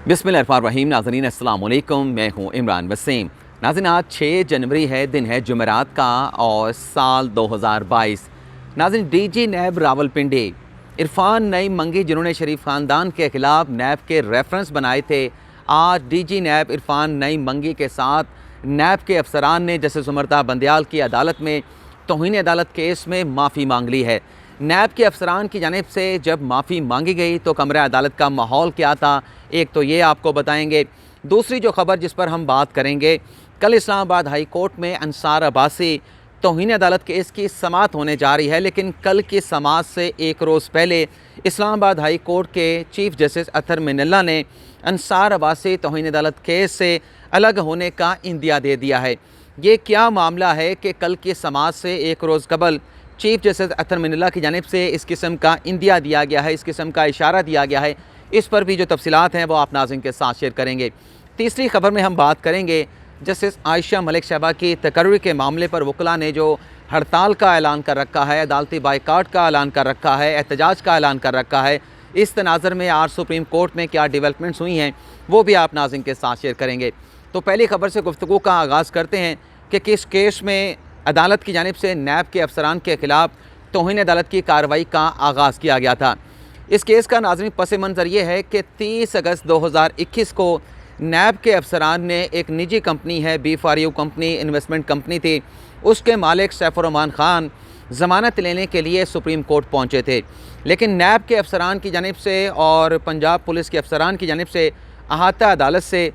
बिस्मिल्लाहिर्रहमानिर्रहीम। नाज़रीन अस्सलाम वालेकुम, मैं हूँ इमरान वसीम। नाज़रीन आज 6 जनवरी है, दिन है जुमेरात का और साल 2022। नाज़रीन डीजी नैब रावलपिंडी इरफान नईम मंगी, जिन्होंने शरीफ ख़ानदान के ख़िलाफ़ नैब के रेफरेंस बनाए थे, आज डीजी नैब इरफान नईम मंगी के साथ नैब के अफसरान ने जस्टिस उमरता बंदयाल की अदालत में तौहीन अदालत केस में माफ़ी मांग ली है। नैब के अफसरान की जानिब से जब माफ़ी मांगी गई तो कमरा अदालत का माहौल क्या था, एक तो ये आपको बताएंगे। दूसरी जो ख़बर जिस पर हम बात करेंगे, कल इस्लामाबाद हाई कोर्ट में अंसार अब्बासी तौहीन अदालत केस की समाअत होने जा रही है, लेकिन कल की समाअत से एक रोज़ पहले इस्लामाबाद हाई कोर्ट के चीफ जस्टिस अतर मिनल्ला ने अंसार अब्बासी तौहीन अदालत केस से अलग होने का इंदिया दे दिया है। ये क्या मामला है कि कल की समाअत से एक रोज़ कबल चीफ जस्टिस अतर मिनल्ला की जानिब से इस किस्म का इंदिया दिया गया है, इस किस्म का इशारा दिया गया है। इस पर भी जो तफसीलात हैं वो आप नाज़रीन के साथ शेयर करेंगे। तीसरी खबर में हम बात करेंगे जस्टिस आयशा मलिक साहबा की तकर्री के मामले पर वकला ने जो हड़ताल का ऐलान कर रखा है, अदालती बाइकाट का ऐलान कर रखा है, एहतजाज का ऐलान कर रखा है, इस तनाज़र में आज सुप्रीम कोर्ट में क्या डेवलपमेंट्स हुई हैं वो भी आप नाज़रीन के साथ शेयर करेंगे। तो पहली खबर से गुफ्तगू का आगाज़ करते हैं कि किस केस में अदालत की जानिब से नैब के अफसरान के ख़िलाफ़ तौहीन अदालत की कार्रवाई का आगाज़ किया गया था। इस केस का नाज़रीन पस मंज़र ये है कि 30 अगस्त 2021 को नैब के अफसरान ने एक निजी कंपनी है, B4U कंपनी इन्वेस्टमेंट कंपनी थी, उसके मालिक सैफुर्रहमान ख़ान ज़मानत लेने के लिए सुप्रीम कोर्ट पहुँचे थे, लेकिन नैब के अफसरान की जानिब से और पंजाब पुलिस के अफसरान की जानिब से अहाता अदालत से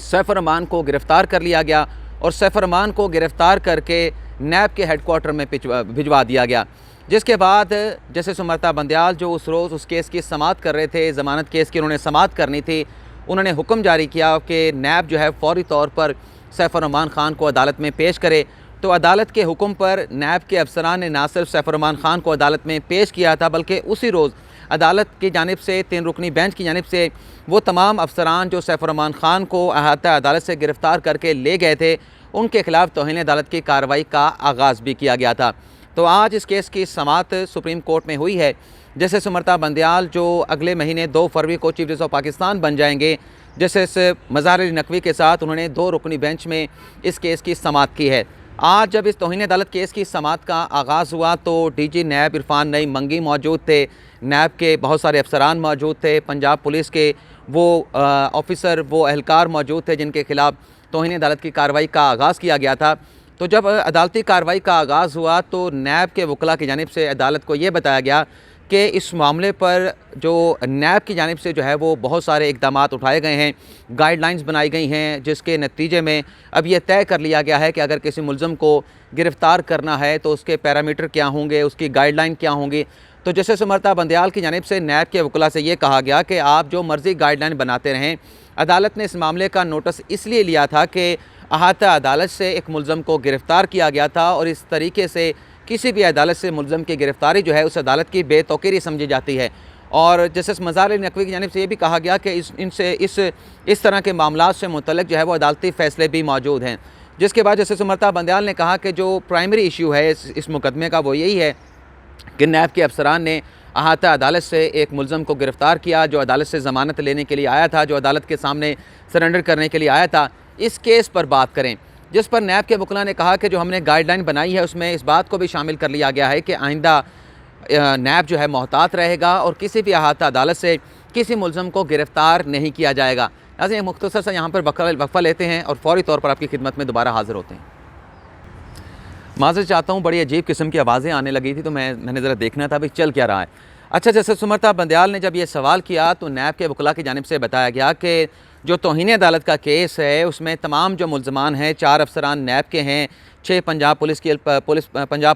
सैफुर्रहमान को गिरफ़्तार कर लिया गया और सैफुर्रहमान को गिरफ़्तार करके नैब के हेडक्वार्टर में भिजवा दिया गया। जिसके बाद जस्टिस उमरता बंदयाल जो उस रोज़ उस केस की समाअत कर रहे थे, ज़मानत केस की उन्होंने समाअत करनी थी, उन्होंने हुक्म जारी किया कि नैब जो है फ़ौरी तौर पर सैफुर्रहमान ख़ान को अदालत में पेश करे। तो अदालत के हुक्म पर नैब के अफसरान ने ना सिर्फ सैफुर्रहमान ख़ान को अदालत में पेश किया था, बल्कि उसी रोज़ अदालत की जानिब से 3 रुकनी बेंच की जानिब से वो तमाम अफसरान जो सैफुर्रहमान ख़ान को अहाता अदालत से गिरफ़्तार करके ले गए थे, उनके ख़िलाफ़ तौहीन अदालत की कार्रवाई का आगाज़ भी किया गया था। तो आज इस केस की समाअत सुप्रीम कोर्ट में हुई है। जस्टिस उमरता बंदयाल जो अगले महीने 2 फरवरी को चीफ जस्टिस ऑफ पाकिस्तान बन जाएंगे, जस्टिस मज़ार अली नकवी के साथ उन्होंने 2 रुकनी बेंच में इस केस की समाअत की है। आज जब इस तौहीन अदालत केस की समाअत का आगाज़ हुआ तो डीजी नैब इरफान नईम मंगी मौजूद थे, नैब के बहुत सारे अफसरान मौजूद थे, पंजाब पुलिस के वो ऑफिसर वो एहलकार मौजूद थे जिनके ख़िलाफ़ तौहीन अदालत की कार्रवाई का आगाज़ किया गया था। तो जब अदालती कार्रवाई का आगाज़ हुआ तो नैब के वकला की जानिब से अदालत को ये बताया गया कि इस मामले पर जो नैब की जानिब से जो है वो बहुत सारे इक़दामात उठाए गए हैं, गाइडलाइंस बनाई गई हैं, जिसके नतीजे में अब ये तय कर लिया गया है कि अगर किसी मुल्ज़म को गिरफ़्तार करना है तो उसके पैरामीटर क्या होंगे, उसकी गाइडलाइन क्या होंगी। तो जस्टिस उमरता बंदयाल की जानिब से नैब के वकला से ये कहा गया कि आप जो मर्ज़ी गाइडलाइन बनाते रहें। अदालत ने इस मामले का नोटिस इसलिए लिया था कि अहाता अदालत से एक मुल्ज़म को गिरफ़्तार किया गया था और इस तरीके से किसी भी अदालत से मुल्ज़म की गिरफ़्तारी जो है उस अदालत की बेतौकीरी समझी जाती है। और जस्टिस मज़ार अली नकवी की जानिब से ये भी कहा गया कि इस तरह के मामलात से मुतल्लिक़ जो है वो अदालती फ़ैसले भी मौजूद हैं। जिसके बाद जस्टिस उमरता बंदयाल ने कहा कि जो प्राइमरी इशू है इस मुकदमे का वो यही है कि नैब के अफसरान ने अहाता अदालत से एक मुल्ज़म को गिरफ़्तार किया जो अदालत से ज़मानत लेने के लिए आया था, जो अदालत के सामने सरेंडर करने के लिए आया था। इस केस पर बात करें जिस पर नैब के वकला ने कहा कि जो हमने गाइडलाइन बनाई है उसमें इस बात को भी शामिल कर लिया गया है कि आइंदा नैब जो है मोहतात रहेगा और किसी भी अहाता अदालत से किसी मुल्ज़म को गिरफ़्तार नहीं किया जाएगा। नाज़रीन मुख्तसर सा यहाँ पर वक्फ़ा लेते हैं और फ़ौरी तौर पर आपकी खिदमत में दोबारा हाज़िर होते हैं। माज़रत चाहता हूँ, बड़ी अजीब किस्म की आवाज़ें आने लगी थी तो मैंने ज़रा देखना था भाई चल क्या रहा है। अच्छा, जस्टिस उमरता बंदयाल ने जब ये सवाल किया तो नैब के वकला की जानिब से बताया गया कि जो तौहीन अदालत का केस है उसमें तमाम जो मुल्ज़मान हैं, 4 अफसरान नैब के हैं, 6 पंजाब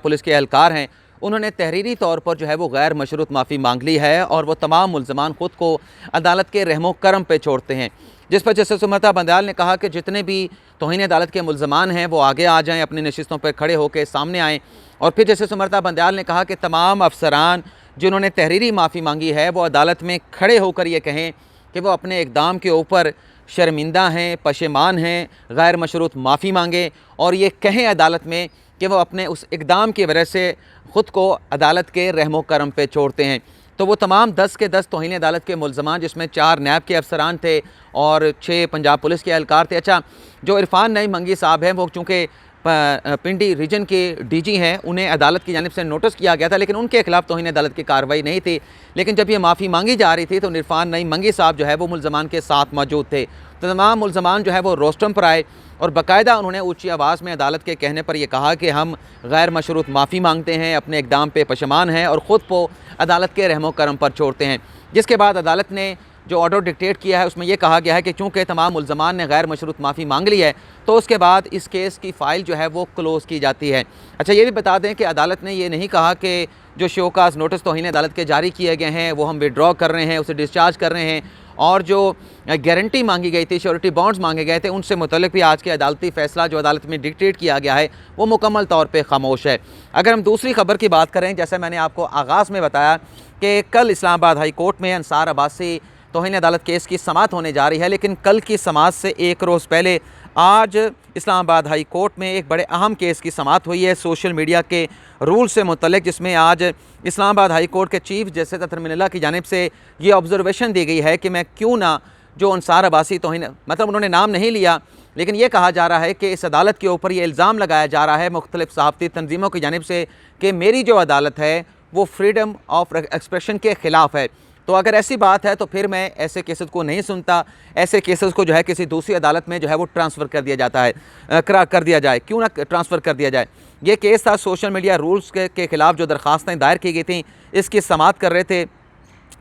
पुलिस के एहलकार हैं, उन्होंने तहरीरी तौर पर जो है वो गैर मशरूत माफ़ी मांग ली है और वो तमाम मुल्ज़मान ख़ुद को अदालत के रहमो करम पे छोड़ते हैं। जिस पर जस्टिस उमरता बंदयाल ने कहा कि जितने भी तौहीन अदालत के मुल्ज़मान हैं वो आगे आ जाएँ, अपनी नशिस्तों पर खड़े होकर सामने आएँ। और फिर जस्टिस उमरता बंदयाल ने कहा कि तमाम अफसरान जिन्होंने तहरीरी माफ़ी मांगी है वो अदालत में खड़े होकर ये कहें कि वो अपने इक़दाम के ऊपर शर्मिंदा हैं, पशेमान हैं, गैर मशरूत माफ़ी मांगे और ये कहें अदालत में कि वो अपने उस इक़दाम की वजह से ख़ुद को अदालत के रहमो करम पे छोड़ते हैं। तो वो तमाम 10 के 10 तौहीन अदालत के मुल्ज़मान, जिसमें 4 नैब के अफसरान थे और 6 पंजाब पुलिस के एहलकार थे। अच्छा, जो इरफान नईम मंगी साहब हैं, वो चूँकि पिंडी रीजन के डीजी हैं, उन्हें अदालत की जानिब से नोटिस किया गया था, लेकिन उनके खिलाफ तौहीन अदालत की कार्रवाई नहीं थी। लेकिन जब ये माफ़ी मांगी जा रही थी तो इरफान नईम मंगी साहब जो है वो मुल्ज़मान के साथ मौजूद थे। तो तमाम मुल्ज़मान जो है वो रोस्टम पर आए और बाकायदा उन्होंने ऊँची आवाज़ में अदालत के कहने पर यह कहा कि हम गैर मशरूत माफ़ी मांगते हैं, अपने इक़दाम पे पशेमान हैं और ख़ुद को अदालत के रहमो करम पर छोड़ते हैं। जिसके बाद अदालत ने जो ऑर्डर डिक्टेट किया है उसमें यह कहा गया है कि चूँकि तमाम मुल्ज़मान ने गैर मशरूत माफ़ी मांग ली है तो उसके बाद इस केस की फ़ाइल जो है वो क्लोज़ की जाती है। अच्छा, ये भी बता दें कि अदालत ने ये नहीं कहा कि जो शोकाज़ नोटिस तौहीन अदालत के जारी किए गए हैं वो हम विड्रॉ कर रहे हैं, उसे डिस्चार्ज कर रहे हैं, और जो गारंटी मांगी गई थी, श्योरिटी बॉन्ड्स मांगे गए थे, उनसे मुतल्लिक़ भी आज के अदालती फ़ैसला जो अदालत में डिक्टेट किया गया है वो मुकम्मल तौर पर खामोश है। अगर हम दूसरी खबर की बात करें, जैसे मैंने आपको आगाज़ में बताया कि कल इस्लामाबाद हाई कोर्ट में अंसार अब्बासी तौहीन अदालत केस की समाअत होने जा रही है, लेकिन कल की समाअत से एक रोज़ पहले आज इस्लामाबाद हाई कोर्ट में एक बड़े अहम केस की समाअत हुई है सोशल मीडिया के रूल से मुतल्लिक़, जिसमें आज इस्लामाबाद हाई कोर्ट के चीफ जस्टिस अतर मिनल्ला की जानिब से ये ऑब्जर्वेशन दी गई है कि मैं क्यों ना जो अंसार अब्बासी तौहीन, मतलब उन्होंने नाम नहीं लिया, लेकिन ये कहा जा रहा है कि इस अदालत के ऊपर ये इल्ज़ाम लगाया जा रहा है मुख्तलिफ़ सहाफ़ती तंजीमों की जानिब से कि मेरी जो अदालत है वो फ्रीडम ऑफ एक्सप्रेशन के ख़िलाफ़ है। तो अगर ऐसी बात है तो फिर मैं ऐसे केसेस को नहीं सुनता, ऐसे केसेस को जो है किसी दूसरी अदालत में जो है वो ट्रांसफ़र कर दिया जाता है, कर दिया जाए, क्यों ना ट्रांसफ़र कर दिया जाए। ये केस था सोशल मीडिया रूल्स के ख़िलाफ़ जो दरख्वास्तें दायर की गई थी, इसकी समाअत कर रहे थे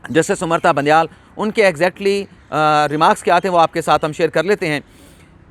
जस्टिस सुमरता बंदयाल। उनके एग्जैक्टली रिमार्क्स क्या थे वो आपके साथ हम शेयर कर लेते हैं।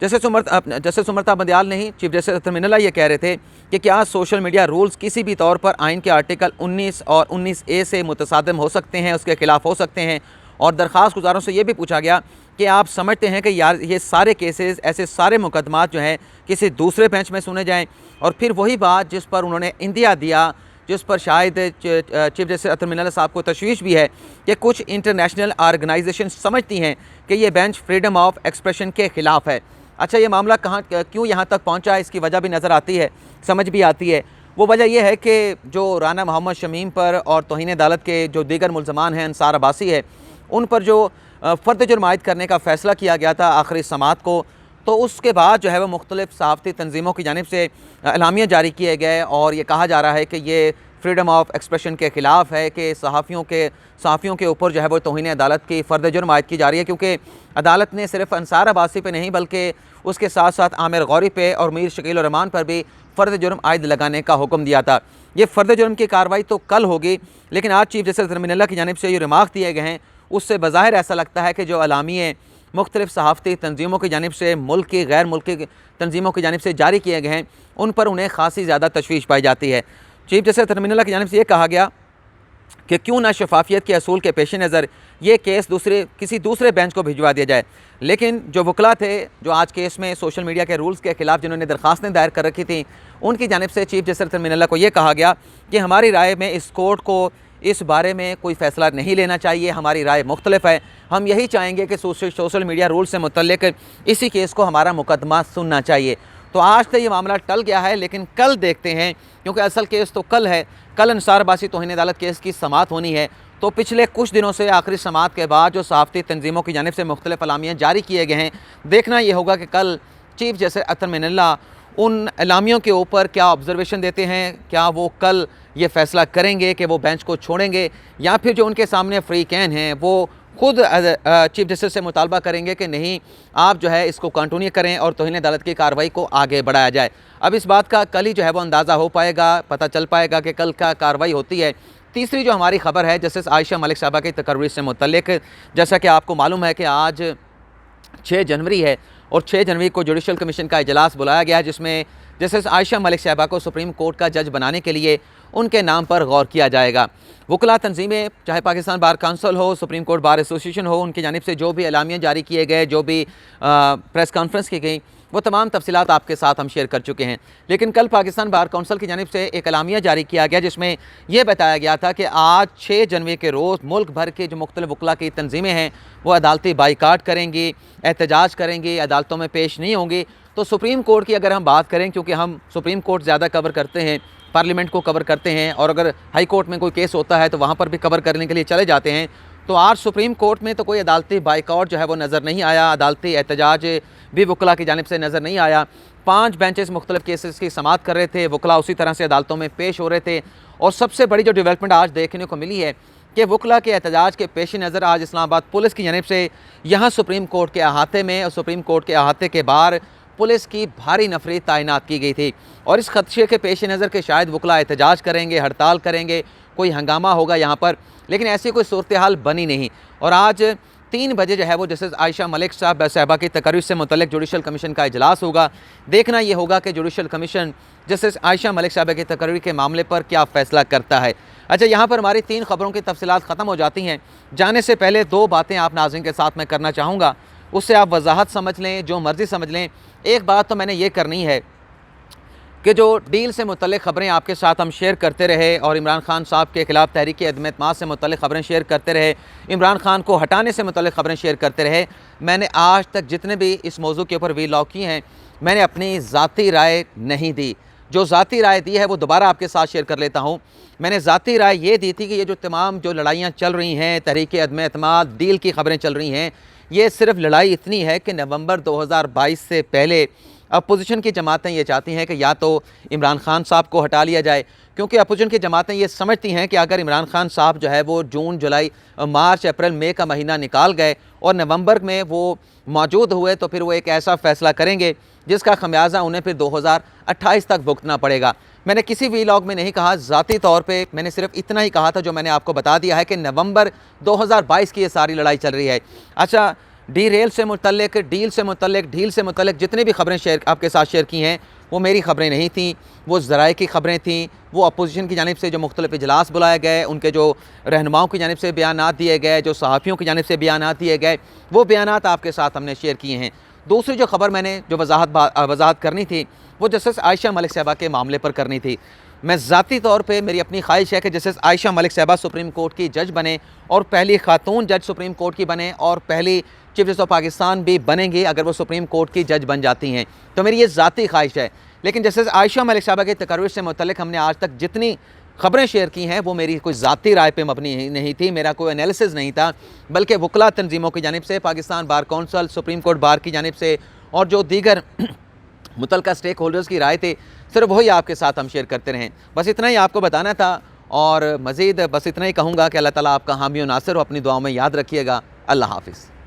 जस्टिस सुमरता बंदयाल नहीं, चीफ जस्टिस अतर मिनल्ला ये कह रहे थे कि क्या सोशल मीडिया रूल्स किसी भी तौर पर आइन के आर्टिकल 19 और 19A से मुतसादिम हो सकते हैं, उसके ख़िलाफ़ हो सकते हैं। और दरख्वास्त गुज़ारों से ये भी पूछा गया कि आप समझते हैं कि यार ये सारे केसेस, ऐसे सारे मुकदमात जो हैं किसी दूसरे बेंच में सुने जाएँ, और फिर वही बात जिस पर उन्होंने इंदिया दिया, जिस पर शायद चीफ जस्टिस अतर मिनल्ला साहब को तशवीश भी है कि कुछ इंटरनेशनल ऑर्गेनाइजेशन समझती हैं कि ये बेंच फ्रीडम ऑफ एक्सप्रेशन के ख़िलाफ़ है। अच्छा, ये मामला क्यों यहाँ तक पहुँचा है, इसकी वजह भी नज़र आती है, समझ भी आती है। वो वजह यह है कि जो राना मोहम्मद शमीम पर और तौहीन अदालत के जो दीगर मुल्ज़मान हैं, अंसार अब्बासी है, उन पर जो फ़र्द जुर्म आयद करने का फ़ैसला किया गया था आखिरी समाअत को, तो उसके बाद जो है वो मुख्तलिफ़ सहाफ़ती तंजीमों की जानिब से एलामिया जारी किए गए और ये कहा जा रहा है कि ये फ्रीडम ऑफ एक्सप्रेशन के ख़िलाफ़ है कि सहाफ़ियों के ऊपर जो है वो तौहीन अदालत की फ़र्द जुर्म आयद की जा रही है, क्योंकि अदालत ने सिर्फ अंसार अब्बासी पे नहीं बल्कि उसके साथ साथ आमिर गौरी पे और मीर शकील रहमान पर भी फ़र्द जुर्म आयद लगाने का हुक्म दिया था। ये फ़र्द जुर्म की कार्रवाई तो कल होगी, लेकिन आज चीफ जस्टिस अतर मिनल्ला की जानिब से ये रिमार्क दिए गए हैं, उससे बज़ाहिर ऐसा लगता है कि जो अलामिये मुख्तलिफ़ सहाफ़ती तंजीमों की जानिब से, मुल्क की गैर मुल्की तंजीमों की जानिब से जारी किए गए हैं, उन पर उन्हें खासी ज़्यादा तशवीश पाई जाती है। चीफ जस्टिस अतर मिनल्ला की जानिब से ये कहा गया कि क्यों ना शफाफियत के असूल के पेश नज़र ये केस किसी दूसरे बेंच को भिजवा दिया जाए। लेकिन जो वकला थे जो आज केस में सोशल मीडिया के रूल्स के ख़िलाफ़ जिन्होंने दरख्वास्तें दायर कर रखी थी, उनकी जानिब से चीफ जस्टिस अतर मिनल्ला को ये कहा गया कि हमारी राय में इस कोर्ट को इस बारे में कोई फ़ैसला नहीं लेना चाहिए, हमारी राय मुख्तलिफ है, हम यही चाहेंगे कि सोशल मीडिया रूल से मुतल्लिक़ इसी केस को हमारा मुकदमा सुनना चाहिए। तो आज तो ये मामला टल गया है, लेकिन कल देखते हैं, क्योंकि असल केस तो कल है, कल अंसार अब्बासी तौहीन अदालत केस की समाअत होनी है। तो पिछले कुछ दिनों से आखिरी समाअत के बाद जो सहाफ़ती तंजीमों की जानिब से मुख्तलिफ़ अलामियाँ जारी किए गए हैं, देखना ये होगा कि कल चीफ जस्टिस अतर मिनल्ला उन अलामियों के ऊपर क्या ऑब्जर्वेशन देते हैं, क्या वो कल ये फ़ैसला करेंगे कि वो बेंच को छोड़ेंगे, या फिर जो उनके सामने फ्री कैन हैं वो खुद चीफ जस्टिस से मुतालबा करेंगे कि नहीं, आप जो है इसको कंटिन्यू करें और तौहीन अदालत की कार्रवाई को आगे बढ़ाया जाए। अब इस बात का कल ही जो है वो अंदाज़ा हो पाएगा, पता चल पाएगा कि कल क्या कार्रवाई होती है। तीसरी जो हमारी खबर है जस्टिस आयशा मलिक साहबा की तकर्री से मुतल्लिक़, जैसा कि आपको मालूम है कि आज 6 जनवरी है और 6 जनवरी को जुडिशल कमीशन का इजलास बुलाया गया, जिसमें जस्टिस आयशा मलिक साहबा को सुप्रीम कोर्ट का जज बनाने के लिए उनके नाम पर गौर किया जाएगा। वकला तंजीमें, चाहे पाकिस्तान बार काउंसिल हो, सुप्रीम कोर्ट बार एसोसिएशन हो, उनकी जानिब से जो भी एलामियाँ जारी किए गए, जो भी प्रेस कॉन्फ्रेंस की गई, वो तमाम तफसीलात आपके साथ हम शेयर कर चुके हैं। लेकिन कल पाकिस्तान बार काउंसिल की जानिब से एक एलामिया जारी किया गया, जिसमें यह बताया गया था कि आज 6 जनवरी के रोज़ मुल्क भर के जो मुख्तलिफ़ वकला की तंजीमें हैं वो अदालती बाइकाट करेंगी, एहतजाज करेंगी, अदालतों में पेश नहीं होंगी। तो सुप्रीम कोर्ट की अगर हम बात करें, क्योंकि हम सुप्रीम कोर्ट ज़्यादा कवर करते हैं, पार्लियामेंट को कवर करते हैं, और अगर हाई कोर्ट में कोई केस होता है तो वहाँ पर भी कवर करने के लिए चले जाते हैं। तो आज सुप्रीम कोर्ट में तो कोई अदालती बाइकआउट जो है वो नज़र नहीं आया, अदालती एहतजाज भी वकला की जानिब से नज़र नहीं आया। 5 बेंचेस मुख्तलिफ केसेस की समाअत कर रहे थे, वकला उसी तरह से अदालतों में पेश हो रहे थे। और सबसे बड़ी जो डेवलपमेंट आज देखने को मिली है कि वकला के एहतजाज के पेश नज़र आज इस्लामाबाद पुलिस की जानिब से यहाँ सुप्रीम कोर्ट के अहाते में और सुप्रीम कोर्ट के अहाते के बाहर पुलिस की भारी नफरी तैनात की गई थी। और इस खदशे के पेश नज़र के शायद वकला एहतजाज करेंगे, हड़ताल करेंगे, कोई हंगामा होगा यहाँ पर, लेकिन ऐसी कोई सूरत हाल बनी नहीं। और आज 3 बजे जो है वो जस्टिस आयशा मलिक साहबा की तकरीर से मुतल्लिक जुडिशल कमीशन का इजलास होगा। देखना ये होगा कि judicial commission justice Ayesha Malik साहबा की तकरीर के मामले पर क्या फ़ैसला करता है। अच्छा, यहाँ पर हमारी 3 खबरों की तफसीलात ख़त्म हो जाती हैं। जाने से पहले 2 बातें आप नाज़रीन के साथ मैं करना चाहूँगा, उससे आप वजाहत समझ लें, जो मर्ज़ी समझ लें। एक बात तो मैंने ये करनी है कि जो डील से मुतल्लिक़ ख़बरें आपके साथ हम शेयर करते रहे और इमरान खान साहब के ख़िलाफ़ तहरीक अदम-ए-एतमाद से मुतल्लिक़ ख़बरें शेयर करते रहे, इमरान खान को हटाने से मुतल्लिक़ ख़बरें शेयर करते रहे, मैंने आज तक जितने भी इस मौजू के ऊपर वीलॉग किए हैं, मैंने अपनी ज़ाती राय नहीं दी। जो ज़ाती राय दी है वो दोबारा आपके साथ शेयर कर लेता हूँ। मैंने ज़ाती राय ये दी थी कि ये जो तमाम जो लड़ाइयाँ चल रही हैं, तहरीक अदम-ए-एतमाद, डील की ख़बरें चल रही हैं, ये सिर्फ़ लड़ाई इतनी है कि नवंबर 2022 से पहले अपोजिशन की जमातें ये चाहती हैं कि या तो इमरान खान साहब को हटा लिया जाए, क्योंकि अपोजिशन की जमातें ये समझती हैं कि अगर इमरान खान साहब जो है वो जून, जुलाई, मार्च, अप्रैल, मई का महीना निकाल गए और नवंबर में वो मौजूद हुए तो फिर वो एक ऐसा फ़ैसला करेंगे जिसका खमियाजा उन्हें फिर 2028 तक भुगतना पड़ेगा। मैंने किसी वीलॉग में नहीं कहा, ज़ाती तौर पे मैंने सिर्फ इतना ही कहा था जो मैंने आपको बता दिया है कि नवंबर 2022 की ये सारी लड़ाई चल रही है। अच्छा, डील से मुतल्लिक जितनी भी खबरें शेयर आपके साथ शेयर की हैं वो मेरी खबरें नहीं थी, वो ज़राए की खबरें थीं, वो अपोजिशन की जानिब से जो मुख्तलिफ इजलास बुलाए गए, उनके जो रहनुमाओं की जानिब से बयानात दिए गए, जो सहाफ़ियों की जानिब से बयानात दिए गए, वो बयानात आपके साथ हमने शेयर किए हैं। दूसरी जो खबर मैंने जो वजाहत करनी थी वो जस्टिस आयशा मलिक साहबा के मामले पर करनी थी। मैं ज़ाती तौर पे मेरी अपनी ख्वाहिश है कि जस्टिस आयशा मलिक साहबा सुप्रीम कोर्ट की जज बने और पहली खातून जज सुप्रीम कोर्ट की बने और पहली चीफ जस्टिस ऑफ पाकिस्तान भी बनेंगी अगर वो सुप्रीम कोर्ट की जज बन जाती हैं, तो मेरी ये ज़ाती ख्वाहिश है। लेकिन जस्टिस आयशा मलिक साहबा की तकरीर से मुतल्लिक़ हमने आज तक जितनी खबरें शेयर की हैं वो मेरी कोई ज़ाती राय पे मबनी नहीं थी, मेरा कोई एनालिसिस नहीं था, बल्कि वकला तंजीमों की जानिब से, Pakistan bar council, supreme court bar की जानिब से और जो दीगर मुतल्लिका स्टेक होल्डर्स की राय थी, सिर्फ वही आपके साथ हम शेयर करते रहें। बस इतना ही आपको बताना था और मज़ीद बस इतना ही कहूँगा कि अल्लाह ताला आपका हामी और नासिर हो। अपनी दुआओं में याद रखिएगा। अल्लाह हाफ़िज़।